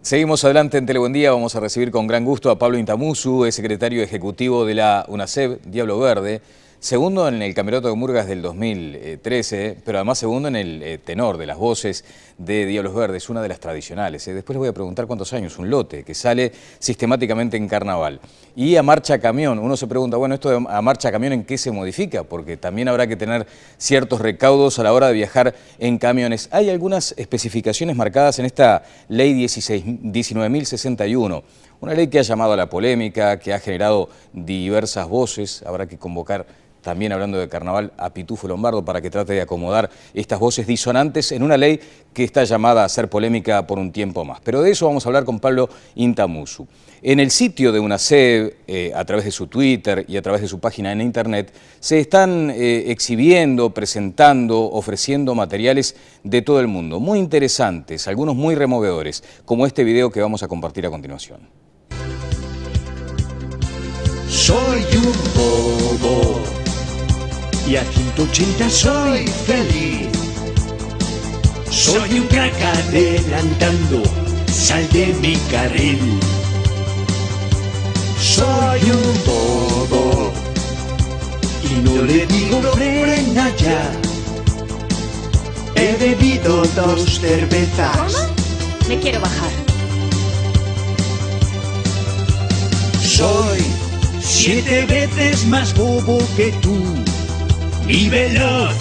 Seguimos adelante en Telebuen Día. Vamos a recibir con gran gusto a Pablo Intamusu, es secretario ejecutivo de la UNACEB Diablo Verde, segundo en el Campeonato de Murgas del 2013, pero además segundo en el tenor de las voces de Diablos Verdes, una de las tradicionales. Después les voy a preguntar cuántos años, un lote que sale sistemáticamente en carnaval. Y a marcha camión, uno se pregunta, bueno, esto de a marcha camión, ¿en qué se modifica? Porque también habrá que tener ciertos recaudos a la hora de viajar en camiones. Hay algunas especificaciones marcadas en esta ley 19.061, una ley que ha llamado a la polémica, que ha generado diversas voces. Habrá que convocar, también hablando de carnaval, a Pitufo Lombardo para que trate de acomodar estas voces disonantes en una ley que está llamada a ser polémica por un tiempo más. Pero de eso vamos a hablar con Pablo Intamusu. En el sitio de UNACEB, a través de su Twitter y a través de su página en internet, se están exhibiendo, presentando, ofreciendo materiales de todo el mundo, muy interesantes, algunos muy removedores, como este video que vamos a compartir a continuación. Soy un bobo y a 180 soy feliz. Soy un crack adelantando, sal de mi carril. Soy un bobo y no le digo frena ya. He bebido 2 cervezas. ¿Cómo? Me quiero bajar. Soy 7 veces más bobo que tú y veloz,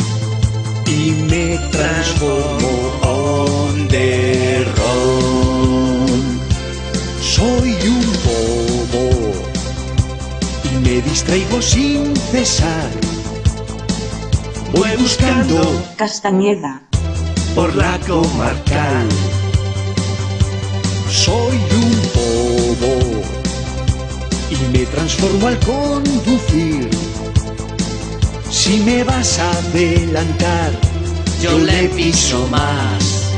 y me transformo on the run. Soy un bobo y me distraigo sin cesar. Voy buscando Castañeda por la comarcal. Soy un bobo y me transformo al conducir. Si me vas a adelantar, yo le piso más.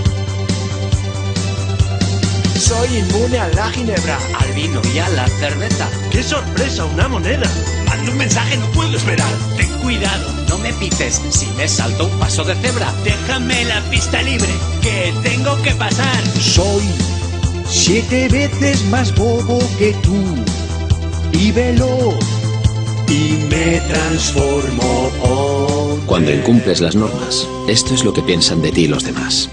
Soy inmune a la ginebra, al vino y a la cerveza. ¡Qué sorpresa, una moneda! Manda un mensaje, no puedo esperar. Ten cuidado, no me pites si me salto un paso de cebra. Déjame la pista libre, que tengo que pasar. Soy 7 veces más bobo que tú y veloz, y me transformo Cuando incumples las normas, esto es lo que piensan de ti los demás.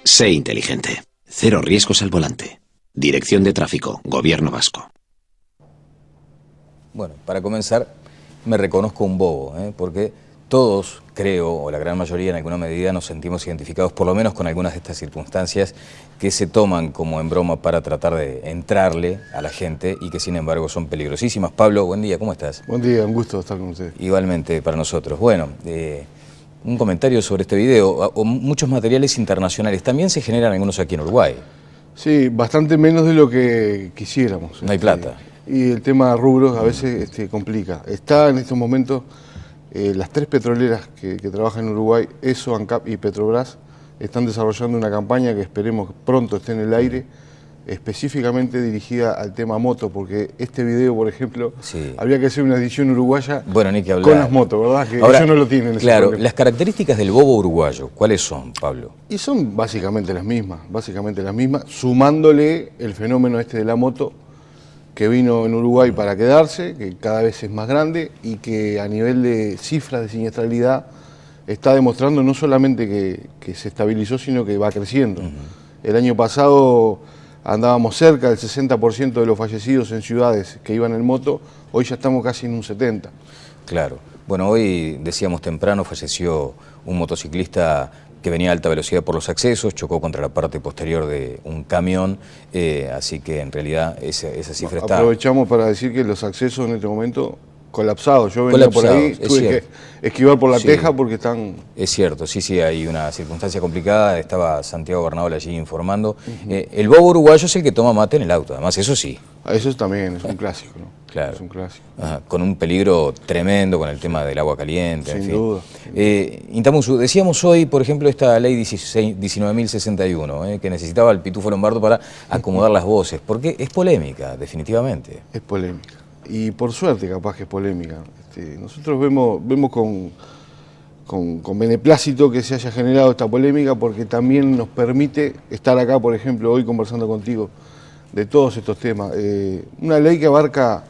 Sé inteligente. 0 riesgos al volante. Dirección de Tráfico, Gobierno Vasco. Bueno, para comenzar, me reconozco un bobo, porque todos, creo, o la gran mayoría en alguna medida, nos sentimos identificados, por lo menos con algunas de estas circunstancias que se toman como en broma para tratar de entrarle a la gente y que sin embargo son peligrosísimas. Pablo, buen día, ¿cómo estás? Buen día, un gusto estar con ustedes. Igualmente para nosotros. Bueno, un comentario sobre este video. Muchos materiales internacionales, también se generan algunos aquí en Uruguay. Sí, bastante menos de lo que quisiéramos. No hay plata. Y el tema de rubros a veces complica. Está en estos momentos las 3 petroleras que trabajan en Uruguay, ESO, ANCAP y Petrobras, están desarrollando una campaña que esperemos que pronto esté en el aire, específicamente dirigida al tema moto, porque este video, por ejemplo, sí, habría que hacer una edición uruguaya, bueno, ni que hablar, con las motos, ¿verdad? Que ahora, ellos no lo tienen. Claro, las características del bobo uruguayo, ¿cuáles son, Pablo? Y son básicamente las mismas, sumándole el fenómeno este de la moto, que vino en Uruguay para quedarse, que cada vez es más grande y que a nivel de cifras de siniestralidad está demostrando no solamente que se estabilizó, sino que va creciendo. El año pasado andábamos cerca del 60% de los fallecidos en ciudades que iban en moto, hoy ya estamos casi en un 70%. Claro. Bueno, hoy, decíamos temprano, falleció un motociclista que venía a alta velocidad por los accesos, chocó contra la parte posterior de un camión, así que en realidad esa cifra está... Aprovechamos para decir que los accesos en este momento colapsados. Yo venía por ahí, tuve que esquivar por la teja porque están... Es cierto, sí, hay una circunstancia complicada, estaba Santiago Bernabal allí informando. El bobo uruguayo es el que toma mate en el auto, además, eso sí. Eso también es un clásico, ¿no? Claro. Es un clásico. Ajá, con un peligro tremendo con el tema del agua caliente. Sin en fin. duda. Intamusu, decíamos hoy, por ejemplo, esta ley 19.061, que necesitaba el Pitufo Lombardo para acomodar las voces, porque es polémica, definitivamente. Es polémica. Y por suerte capaz que es polémica. Nosotros vemos con con beneplácito que se haya generado esta polémica, porque también nos permite estar acá, por ejemplo, hoy conversando contigo de todos estos temas. Una ley que abarca,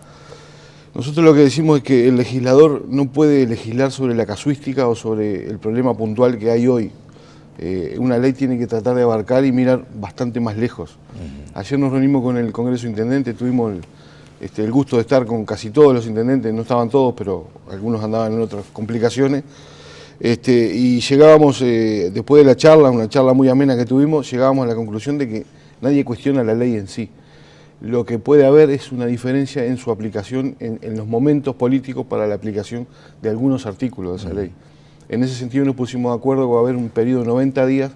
nosotros lo que decimos es que el legislador no puede legislar sobre la casuística o sobre el problema puntual que hay hoy. Una ley tiene que tratar de abarcar y mirar bastante más lejos. Ayer nos reunimos con el Congreso de Intendentes, tuvimos el gusto de estar con casi todos los intendentes, no estaban todos, pero algunos andaban en otras complicaciones. Y llegábamos, después de la charla, una charla muy amena que tuvimos, llegábamos a la conclusión de que nadie cuestiona la ley en sí. Lo que puede haber es una diferencia en su aplicación, en los momentos políticos para la aplicación de algunos artículos de esa ley. En ese sentido nos pusimos de acuerdo que va a haber un periodo de 90 días,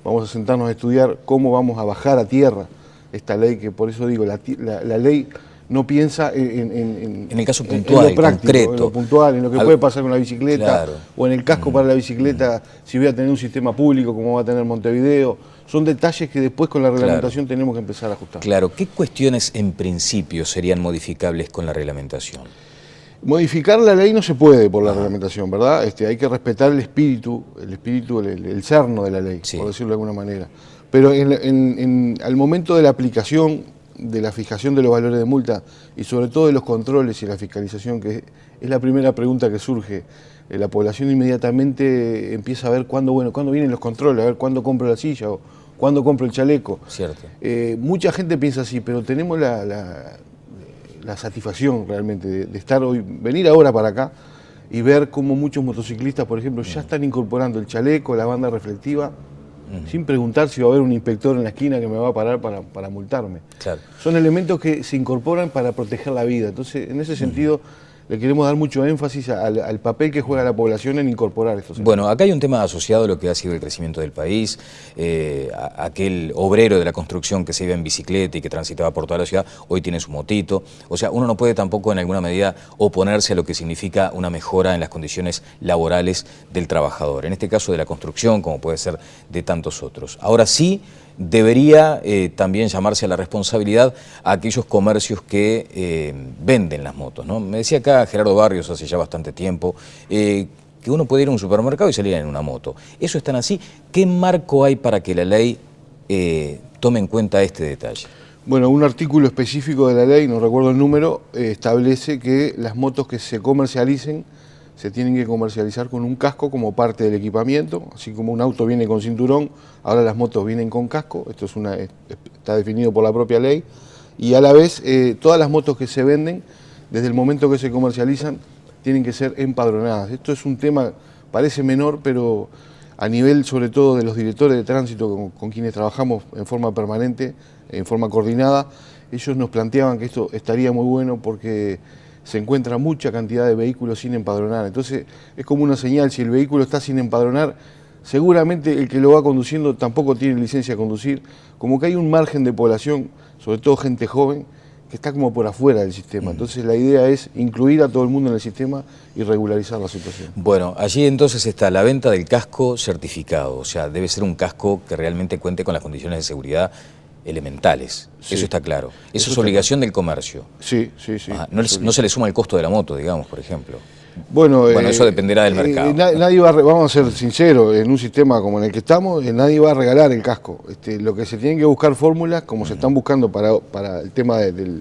vamos a sentarnos a estudiar cómo vamos a bajar a tierra esta ley, que por eso digo, la ley no piensa en el caso puntual, en lo práctico, concreto, en lo puntual, en lo que puede pasar con la bicicleta, claro, o en el casco para la bicicleta, si voy a tener un sistema público como va a tener Montevideo. Son detalles que después con la reglamentación tenemos que empezar a ajustar. Claro, ¿qué cuestiones en principio serían modificables con la reglamentación? Modificar la ley no se puede por la reglamentación, ¿verdad? Hay que respetar el espíritu, el cerno de la ley, por decirlo de alguna manera. Pero al momento de la aplicación, de la fijación de los valores de multa y sobre todo de los controles y la fiscalización, que es la primera pregunta que surge, la población inmediatamente empieza a ver cuándo vienen los controles, a ver cuándo compro la silla o cuándo compro el chaleco. Cierto. Mucha gente piensa así, pero tenemos la satisfacción realmente de estar hoy, venir ahora para acá y ver cómo muchos motociclistas, por ejemplo, ya están incorporando el chaleco, la banda reflectiva, sin preguntar si va a haber un inspector en la esquina que me va a parar para multarme. Claro. Son elementos que se incorporan para proteger la vida. Entonces, en ese sentido, le queremos dar mucho énfasis al papel que juega la población en incorporar estos elementos. Bueno, acá hay un tema asociado a lo que ha sido el crecimiento del país, aquel obrero de la construcción que se iba en bicicleta y que transitaba por toda la ciudad, hoy tiene su motito. O sea, uno no puede tampoco en alguna medida oponerse a lo que significa una mejora en las condiciones laborales del trabajador, en este caso de la construcción, como puede ser de tantos otros. Ahora sí, debería también llamarse a la responsabilidad a aquellos comercios que venden las motos, ¿no? Me decía acá Gerardo Barrios hace ya bastante tiempo que uno puede ir a un supermercado y salir en una moto. ¿Eso es tan así? ¿Qué marco hay para que la ley tome en cuenta este detalle? Bueno, un artículo específico de la ley, no recuerdo el número, establece que las motos que se comercialicen se tienen que comercializar con un casco como parte del equipamiento, así como un auto viene con cinturón, ahora las motos vienen con casco, esto está definido por la propia ley, y a la vez todas las motos que se venden, desde el momento que se comercializan, tienen que ser empadronadas. Esto es un tema, parece menor, pero a nivel sobre todo de los directores de tránsito con quienes trabajamos en forma permanente, en forma coordinada, ellos nos planteaban que esto estaría muy bueno porque se encuentra mucha cantidad de vehículos sin empadronar. Entonces es como una señal, si el vehículo está sin empadronar, seguramente el que lo va conduciendo tampoco tiene licencia de conducir, como que hay un margen de población, sobre todo gente joven, que está como por afuera del sistema. Entonces la idea es incluir a todo el mundo en el sistema y regularizar la situación. Bueno, allí entonces está la venta del casco certificado, o sea, debe ser un casco que realmente cuente con las condiciones de seguridad elementales, sí. Eso está claro. Eso es obligación del comercio. Sí. No se le suma el costo de la moto, digamos, por ejemplo. Bueno, eso dependerá del mercado. Nadie vamos a ser sinceros, en un sistema como en el que estamos, nadie va a regalar el casco. Lo que se tienen que buscar fórmulas, como se están buscando para el tema del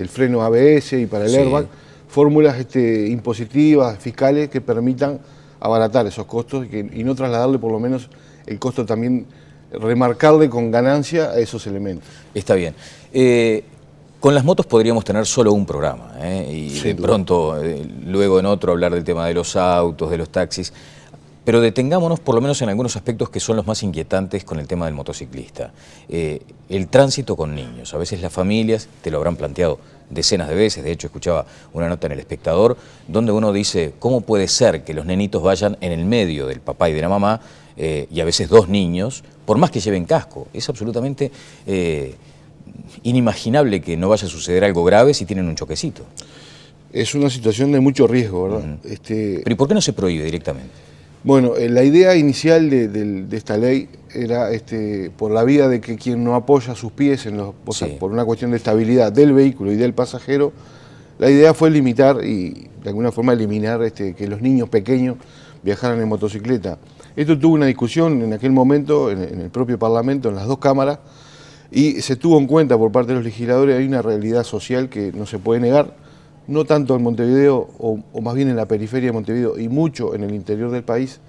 freno ABS y para el airbag, fórmulas impositivas, fiscales, que permitan abaratar esos costos y no trasladarle por lo menos el costo también, remarcarle con ganancia a esos elementos. Está bien. Con las motos podríamos tener solo un programa, y de pronto luego en otro hablar del tema de los autos, de los taxis, pero detengámonos por lo menos en algunos aspectos que son los más inquietantes con el tema del motociclista. El tránsito con niños, a veces las familias, te lo habrán planteado decenas de veces, de hecho escuchaba una nota en El Espectador, donde uno dice, ¿cómo puede ser que los nenitos vayan en el medio del papá y de la mamá, y a veces dos niños, por más que lleven casco? Es absolutamente inimaginable que no vaya a suceder algo grave si tienen un choquecito. Es una situación de mucho riesgo, ¿verdad? ¿Pero y por qué no se prohíbe directamente? Bueno, la idea inicial de esta ley era por la vía de que quien no apoya sus pies por una cuestión de estabilidad del vehículo y del pasajero, la idea fue limitar y de alguna forma eliminar que los niños pequeños viajaran en motocicleta. Esto tuvo una discusión en aquel momento en el propio Parlamento, en las dos cámaras, y se tuvo en cuenta por parte de los legisladores. Hay una realidad social que no se puede negar, no tanto en Montevideo, o más bien en la periferia de Montevideo, y mucho en el interior del país,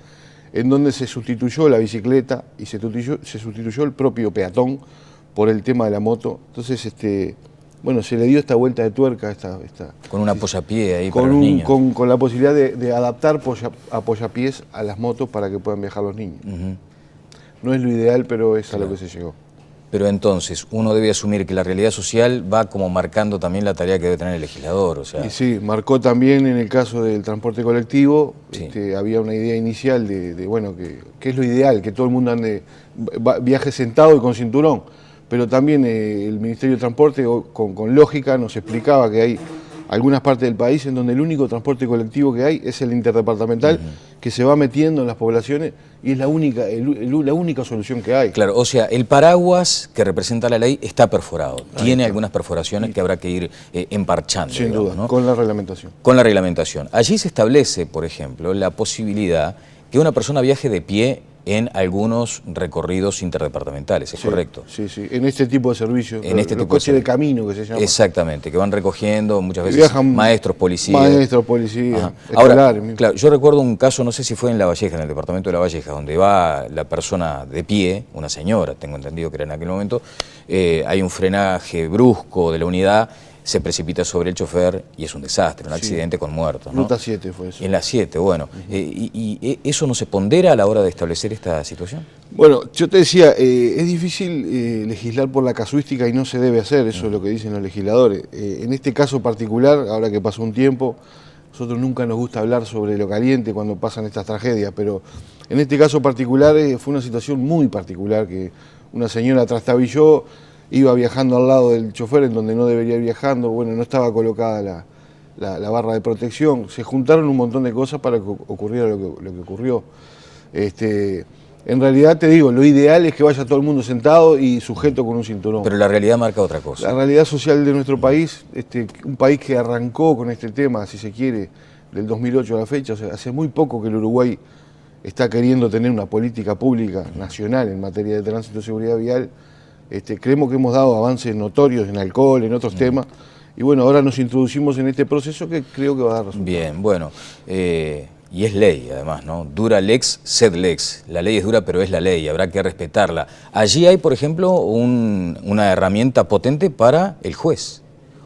en donde se sustituyó la bicicleta y se sustituyó el propio peatón por el tema de la moto. Entonces, bueno, se le dio esta vuelta de tuerca. Con un apoyapié ahí con para los niños. Con la posibilidad de adaptar apoyapiés a las motos para que puedan viajar los niños. No es lo ideal, pero es a lo que se llegó. Pero entonces, uno debe asumir que la realidad social va como marcando también la tarea que debe tener el legislador, o sea... Y sí, marcó también en el caso del transporte colectivo. Sí. Había una idea inicial bueno, que es lo ideal, que todo el mundo viaje sentado y con cinturón. Pero también el Ministerio de Transporte, con lógica, nos explicaba que hay algunas partes del país en donde el único transporte colectivo que hay es el interdepartamental, que se va metiendo en las poblaciones y es la única solución que hay. Claro, o sea, el paraguas que representa la ley está perforado. Tiene algunas perforaciones que habrá que ir emparchando. Sin digamos, duda, ¿no? con la reglamentación. Con la reglamentación. Allí se establece, por ejemplo, la posibilidad que una persona viaje de pie en algunos recorridos interdepartamentales, ¿es correcto? Sí, sí, en este tipo de servicios, En este los tipo coches de camino que se llama. Exactamente, que van recogiendo muchas veces Viajan maestros, policías. Maestros, policías, Ahora, escolares. claro, yo recuerdo un caso, no sé si fue en La Valleja, en el departamento de La Valleja, donde va la persona de pie, una señora, tengo entendido que era en aquel momento, hay un frenaje brusco de la unidad, se precipita sobre el chofer y es un desastre, un accidente con muertos, ¿no? Ruta 7 fue eso. En la 7, bueno. ¿Y eso no se pondera a la hora de establecer esta situación? Bueno, yo te decía, es difícil legislar por la casuística y no se debe hacer, eso es lo que dicen los legisladores. En este caso particular, ahora que pasó un tiempo, nosotros nunca nos gusta hablar sobre lo caliente cuando pasan estas tragedias, pero en este caso particular fue una situación muy particular, que una señora trastabilló, iba viajando al lado del chofer en donde no debería ir viajando, bueno, no estaba colocada la barra de protección, se juntaron un montón de cosas para que ocurriera lo que ocurrió. En realidad, te digo, lo ideal es que vaya todo el mundo sentado y sujeto con un cinturón. Pero la realidad marca otra cosa. La realidad social de nuestro país, un país que arrancó con este tema, si se quiere, del 2008 a la fecha, o sea, hace muy poco que el Uruguay está queriendo tener una política pública nacional en materia de tránsito y seguridad vial. Creemos que hemos dado avances notorios en alcohol, en otros temas, y bueno, ahora nos introducimos en este proceso que creo que va a dar resultados. Bien, bueno, y es ley además, ¿no? Dura lex, sed lex. La ley es dura, pero es la ley, habrá que respetarla. Allí hay, por ejemplo, una herramienta potente para el juez.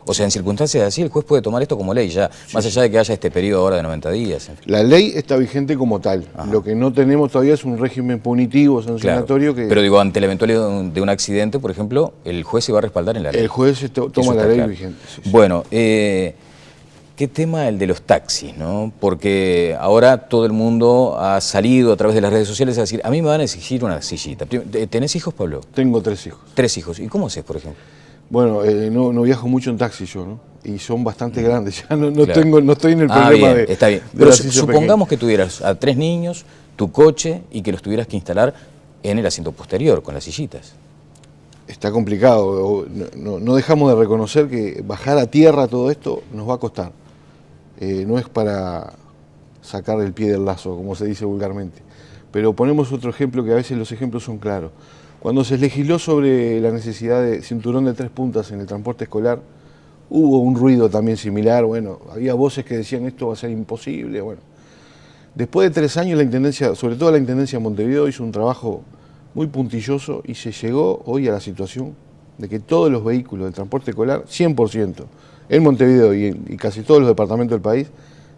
O sea, en circunstancias así, el juez puede tomar esto como ley ya, más allá de que haya este periodo ahora de 90 días. En fin. La ley está vigente como tal. Lo que no tenemos todavía es un régimen punitivo, sancionatorio. Claro. Pero digo, ante la eventualidad de un accidente, por ejemplo, el juez se va a respaldar en la ley. El juez toma la ley vigente. Sí. Bueno, ¿qué tema el de los taxis, no? Porque ahora todo el mundo ha salido a través de las redes sociales a decir, a mí me van a exigir una sillita. ¿Tenés hijos, Pablo? Tengo 3 hijos. 3 hijos. ¿Y cómo haces, por ejemplo? Bueno, no viajo mucho en taxi yo, ¿no? Y son bastante grandes, ya no Claro. estoy en el problema bien, está bien. Pero supongamos que tuvieras a 3 niños, tu coche, y que los tuvieras que instalar en el asiento posterior, con las sillitas. Está complicado, no dejamos de reconocer que bajar a tierra todo esto nos va a costar. No es para sacar el pie del lazo, como se dice vulgarmente. Pero ponemos otro ejemplo, que a veces los ejemplos son claros. Cuando se legisló sobre la necesidad de cinturón de 3 puntas en el transporte escolar, hubo un ruido también similar, bueno, había voces que decían esto va a ser imposible, bueno. Después de 3 años la Intendencia, sobre todo la Intendencia de Montevideo, hizo un trabajo muy puntilloso y se llegó hoy a la situación de que todos los vehículos del transporte escolar, 100%, en Montevideo y casi todos los departamentos del país,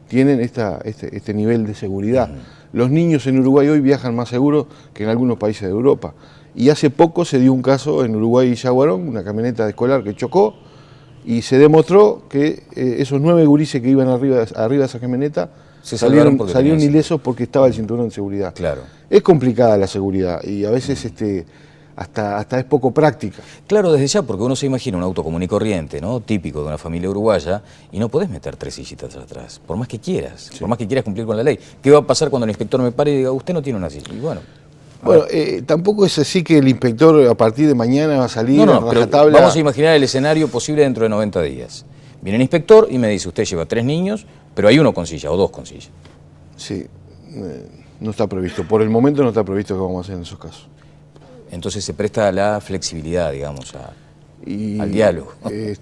tienen este nivel de seguridad. Los niños en Uruguay hoy viajan más seguros que en algunos países de Europa. Y hace poco se dio un caso en Uruguay y Yaguarón, una camioneta escolar que chocó, y se demostró que esos 9 gurises que iban arriba de esa camioneta salieron ilesos porque estaba el cinturón de seguridad. Claro. Es complicada la seguridad y a veces hasta es poco práctica. Claro, desde ya, porque uno se imagina un auto común y corriente, ¿no? Típico de una familia uruguaya, y no podés meter 3 sillitas atrás, por más que quieras, por más que quieras cumplir con la ley. ¿Qué va a pasar cuando el inspector me pare y diga, usted no tiene una silla? Y bueno, tampoco es así que el inspector a partir de mañana va a salir a rajatabla. Vamos a imaginar el escenario posible dentro de 90 días. Viene el inspector y me dice, usted lleva 3 niños, pero hay uno con silla o 2 con silla. Sí. no está previsto. Por el momento no está previsto que vamos a hacer en esos casos. Entonces se presta la flexibilidad, digamos, al diálogo.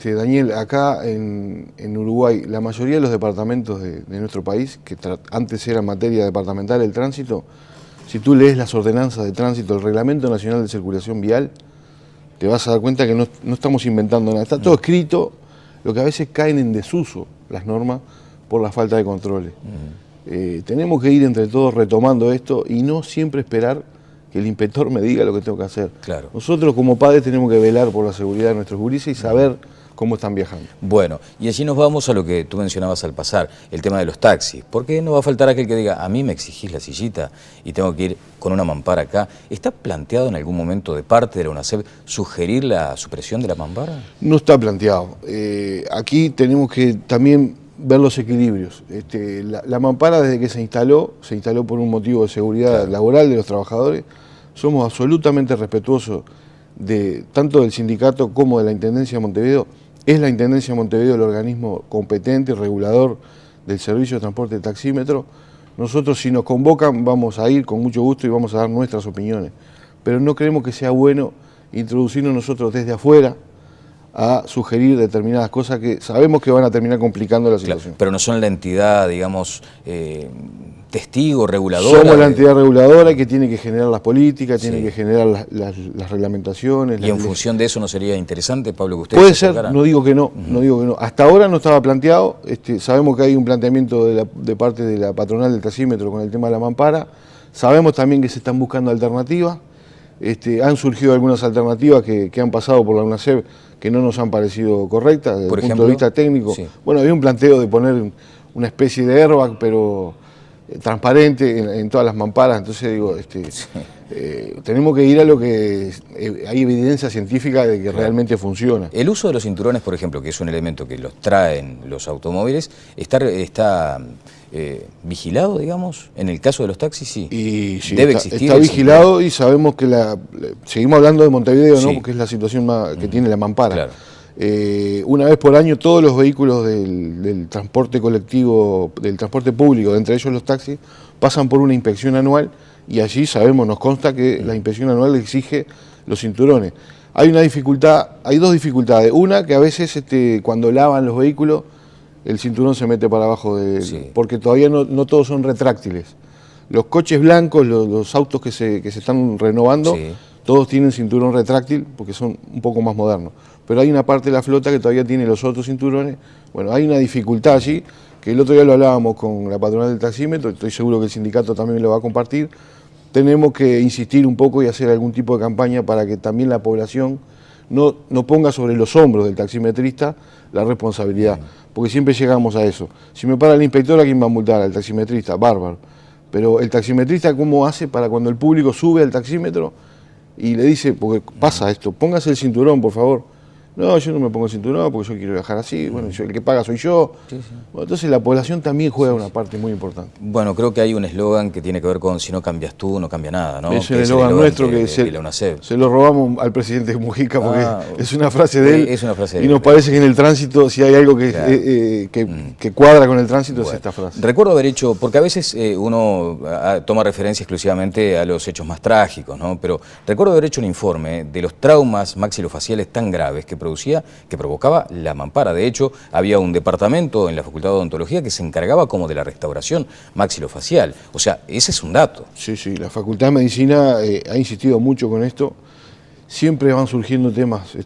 Daniel, acá en Uruguay, la mayoría de los departamentos de nuestro país, que antes era materia departamental del tránsito, si tú lees las ordenanzas de tránsito, el Reglamento Nacional de Circulación Vial, te vas a dar cuenta que no estamos inventando nada. Está todo escrito, lo que a veces caen en desuso las normas por la falta de controles. Tenemos que ir entre todos retomando esto y no siempre esperar que el inspector me diga lo que tengo que hacer. Claro. Nosotros como padres tenemos que velar por la seguridad de nuestros gurises y saber cómo están viajando. Bueno, y allí nos vamos a lo que tú mencionabas al pasar, el tema de los taxis. ¿Por qué no va a faltar aquel que diga, a mí me exigís la sillita y tengo que ir con una mampara acá? ¿Está planteado en algún momento de parte de la UNACEB sugerir la supresión de la mampara? No está planteado. Aquí tenemos que también ver los equilibrios. La mampara, desde que se instaló por un motivo de seguridad laboral de los trabajadores. Somos absolutamente respetuosos tanto del sindicato como de la Intendencia de Montevideo. Es la Intendencia de Montevideo el organismo competente y regulador del servicio de transporte de taxímetro. Nosotros, si nos convocan, vamos a ir con mucho gusto y vamos a dar nuestras opiniones. Pero no creemos que sea bueno introducirnos nosotros desde afuera a sugerir determinadas cosas que sabemos que van a terminar complicando la situación. Claro, pero no son la entidad, digamos, testigo, reguladora. Somos la entidad reguladora que tiene que generar las políticas, tiene que generar las reglamentaciones. Y en función de eso, ¿no sería interesante, Pablo, que usted puede ser, no digo que no, no digo que no. Hasta ahora no estaba planteado, sabemos que hay un planteamiento de parte de la patronal del taxímetro con el tema de la mampara, sabemos también que se están buscando alternativas, han surgido algunas alternativas que han pasado por la UNACEB que no nos han parecido correctas desde el punto de vista técnico. Sí. Bueno, había un planteo de poner una especie de airbag, pero transparente en todas las mamparas, entonces digo, tenemos que ir a lo que hay evidencia científica de que realmente funciona. El uso de los cinturones, por ejemplo, que es un elemento que los traen los automóviles, está vigilado, digamos, en el caso de los taxis, sí. Y sí, debe existir. Está vigilado y sabemos que seguimos hablando de Montevideo, ¿no? Porque es la situación que tiene la mampara. Claro. Una vez por año todos los vehículos del transporte colectivo, del transporte público, entre ellos los taxis, pasan por una inspección anual y allí sabemos, nos consta que la inspección anual exige los cinturones. Hay una dificultad, hay dos dificultades. Una, que a veces cuando lavan los vehículos el cinturón se mete para abajo, porque todavía no todos son retráctiles. Los coches blancos, los autos que se están renovando, todos tienen cinturón retráctil porque son un poco más modernos. Pero hay una parte de la flota que todavía tiene los otros cinturones. Bueno, hay una dificultad allí, que el otro día lo hablábamos con la patronal del taxímetro, estoy seguro que el sindicato también lo va a compartir. Tenemos que insistir un poco y hacer algún tipo de campaña para que también la población no ponga sobre los hombros del taximetrista la responsabilidad, porque siempre llegamos a eso. Si me para el inspector, ¿a quién va a multar? Al taximetrista, bárbaro. Pero el taximetrista, ¿cómo hace para cuando el público sube al taxímetro y le dice, porque pasa esto, póngase el cinturón, por favor? No, yo no me pongo el cinturón porque yo quiero viajar así, bueno, el que paga soy yo. Bueno, entonces la población también juega una parte muy importante. Bueno, creo que hay un eslogan que tiene que ver con si no cambias tú, no cambia nada, ¿no? Es el eslogan nuestro que se lo robamos al presidente Mujica porque es una frase de él. Es una frase de él. Y nos parece que en el tránsito, si hay algo que cuadra con el tránsito, es esta frase. Recuerdo haber hecho, porque a veces uno toma referencia exclusivamente a los hechos más trágicos, ¿no? Pero recuerdo haber hecho un informe de los traumas maxilofaciales tan graves que provocaba la mampara. De hecho, había un departamento en la Facultad de Odontología que se encargaba como de la restauración maxilofacial. O sea, ese es un dato. Sí, la Facultad de Medicina ha insistido mucho con esto. Siempre van surgiendo temas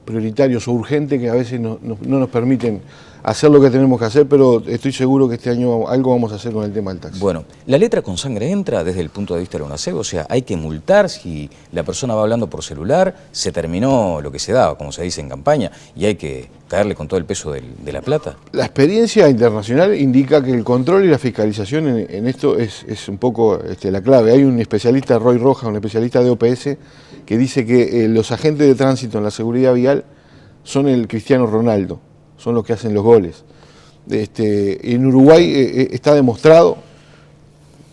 prioritarios o urgentes que a veces no nos permiten hacer lo que tenemos que hacer, pero estoy seguro que este año algo vamos a hacer con el tema del taxi. Bueno, ¿la letra con sangre entra desde el punto de vista de la UNACEB? O sea, hay que multar si la persona va hablando por celular, se terminó lo que se daba, como se dice en campaña, y hay que caerle con todo el peso de la plata. La experiencia internacional indica que el control y la fiscalización en esto es un poco la clave. Hay un especialista, Roy Rojas, un especialista de OPS, que dice que los agentes de tránsito en la seguridad vial son el Cristiano Ronaldo. Son los que hacen los goles. En Uruguay está demostrado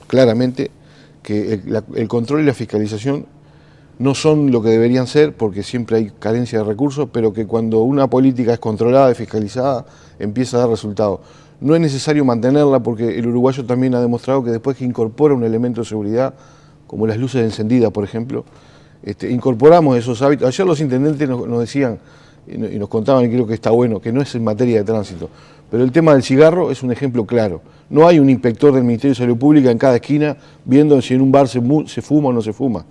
claramente que el control y la fiscalización no son lo que deberían ser porque siempre hay carencia de recursos, pero que cuando una política es controlada y fiscalizada empieza a dar resultados. no es necesario mantenerla porque el uruguayo también ha demostrado que después que incorpora un elemento de seguridad, como las luces encendidas, por ejemplo, incorporamos esos hábitos. Ayer los intendentes nos decían y nos contaban, y creo que está bueno, que no es en materia de tránsito, pero el tema del cigarro es un ejemplo claro. No hay un inspector del Ministerio de Salud Pública en cada esquina viendo si en un bar se fuma o no se fuma.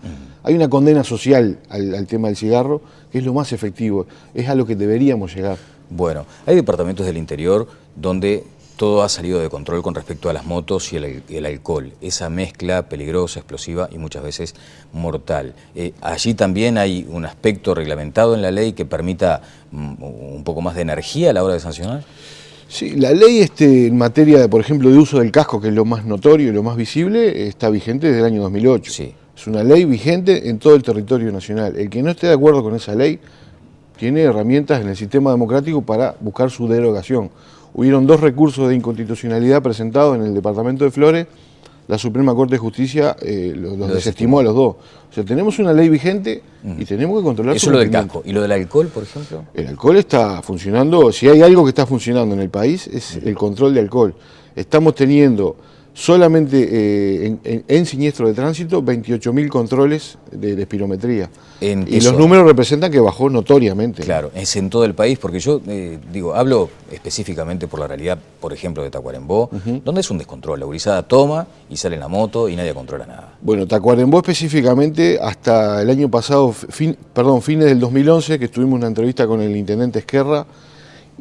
Hay una condena social al tema del cigarro, que es lo más efectivo, es a lo que deberíamos llegar. Bueno, hay departamentos del interior donde todo ha salido de control con respecto a las motos y el alcohol, esa mezcla peligrosa, explosiva y muchas veces mortal. Allí también hay un aspecto reglamentado en la ley que permita un poco más de energía a la hora de sancionar. Sí, la ley en materia, por ejemplo, de uso del casco, que es lo más notorio y lo más visible, está vigente desde el año 2008. Sí. Es una ley vigente en todo el territorio nacional. El que no esté de acuerdo con esa ley tiene herramientas en el sistema democrático para buscar su derogación. Hubieron 2 recursos de inconstitucionalidad presentados en el departamento de Flores. La Suprema Corte de Justicia los desestimó a los 2. O sea, tenemos una ley vigente y tenemos que controlar eso es lo del casco. ¿Y lo del alcohol, por ejemplo? El alcohol está funcionando. Si hay algo que está funcionando en el país es el control de alcohol. Estamos teniendo solamente en siniestro de tránsito 28.000 controles de espirometría. Y los números representan que bajó notoriamente. Claro, es en todo el país, porque yo hablo específicamente por la realidad, por ejemplo, de Tacuarembó, donde es un descontrol. La gurizada toma y sale en la moto y nadie controla nada. Bueno, Tacuarembó específicamente, hasta el año pasado, fines del 2011, que tuvimos una entrevista con el intendente Esquerra,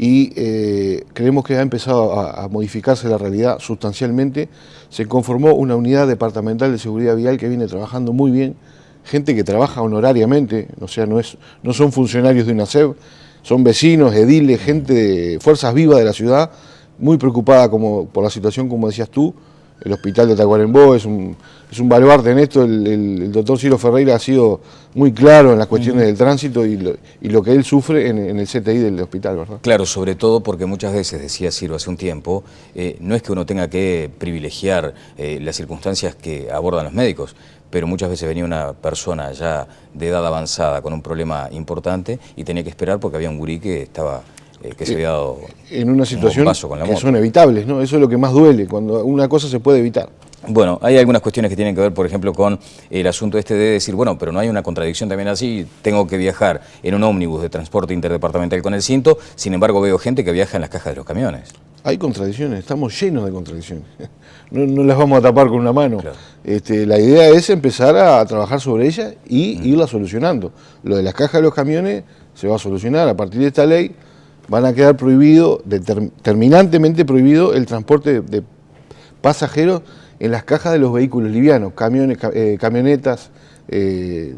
y creemos que ha empezado a modificarse la realidad sustancialmente. Se conformó una unidad departamental de seguridad vial que viene trabajando muy bien, gente que trabaja honorariamente, o sea, no son funcionarios de una SEB, son vecinos, ediles, gente de fuerzas vivas de la ciudad, muy preocupada por la situación, como decías tú. El hospital de Tacuarembó es un baluarte en esto. El doctor Ciro Ferreira ha sido muy claro en las cuestiones del tránsito y lo que él sufre en el CTI del hospital, ¿verdad? Claro, sobre todo porque muchas veces, decía Ciro hace un tiempo, no es que uno tenga que privilegiar las circunstancias que abordan los médicos, pero muchas veces venía una persona ya de edad avanzada con un problema importante y tenía que esperar porque había un gurí que estaba... que se había dado en una situación con la que moto. Son evitables, ¿no? Eso es lo que más duele, cuando una cosa se puede evitar. Bueno, hay algunas cuestiones que tienen que ver, por ejemplo, con el asunto de decir, bueno, pero no hay una contradicción también así, tengo que viajar en un ómnibus de transporte interdepartamental con el cinto, sin embargo veo gente que viaja en las cajas de los camiones. Hay contradicciones, estamos llenos de contradicciones. No las vamos a tapar con una mano. Claro. La idea es empezar a trabajar sobre ellas y irlas solucionando. Lo de las cajas de los camiones se va a solucionar a partir de esta ley. Van a quedar prohibido, terminantemente prohibido, el transporte de pasajeros en las cajas de los vehículos livianos, camiones, camionetas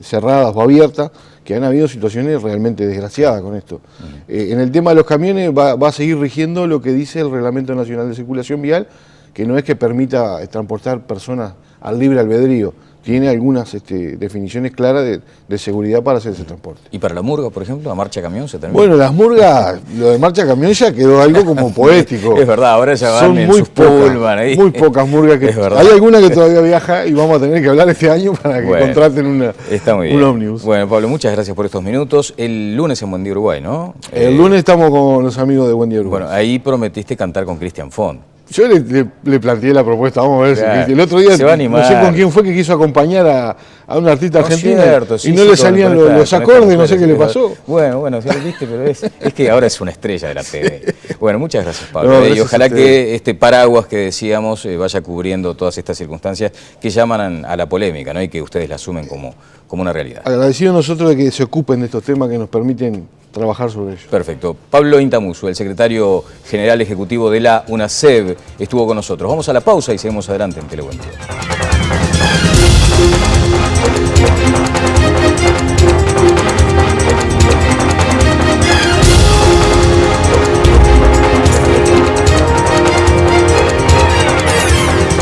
cerradas o abiertas, que han habido situaciones realmente desgraciadas con esto. En el tema de los camiones va a seguir rigiendo lo que dice el Reglamento Nacional de Circulación Vial, que no es que permita transportar personas al libre albedrío, tiene algunas definiciones claras de seguridad para hacer ese transporte. ¿Y para la murga, por ejemplo, a marcha camión se termina? Bueno, las murgas, lo de marcha camión ya quedó algo como poético. Es verdad, ahora ya van en sus pullman ahí. Muy pocas murgas que... Hay alguna que todavía viaja y vamos a tener que hablar este año para que contraten un ómnibus. Bueno, Pablo, muchas gracias por estos minutos. El lunes en Buen Día Uruguay, ¿no? El lunes estamos con los amigos de Buen Día Uruguay. Bueno, ahí prometiste cantar con Cristian Font. Yo le planteé la propuesta, vamos a ver claro. si el otro día se va a animar. No sé con quién fue que quiso acompañar a un artista argentino sí, y no le salían los acordes, no sé qué le pasó. Bueno, sí lo viste, pero es que ahora es una estrella de la TV. Bueno, muchas gracias, Pablo. No, y ojalá que este paraguas que decíamos vaya cubriendo todas estas circunstancias que llaman a la polémica, ¿no? Y que ustedes la asumen como una realidad. Agradecido a nosotros de que se ocupen de estos temas que nos permiten trabajar sobre ello. Perfecto. Pablo Intamuso, el secretario general ejecutivo de la UNACEB, estuvo con nosotros. Vamos a la pausa y seguimos adelante en Telebuen Día.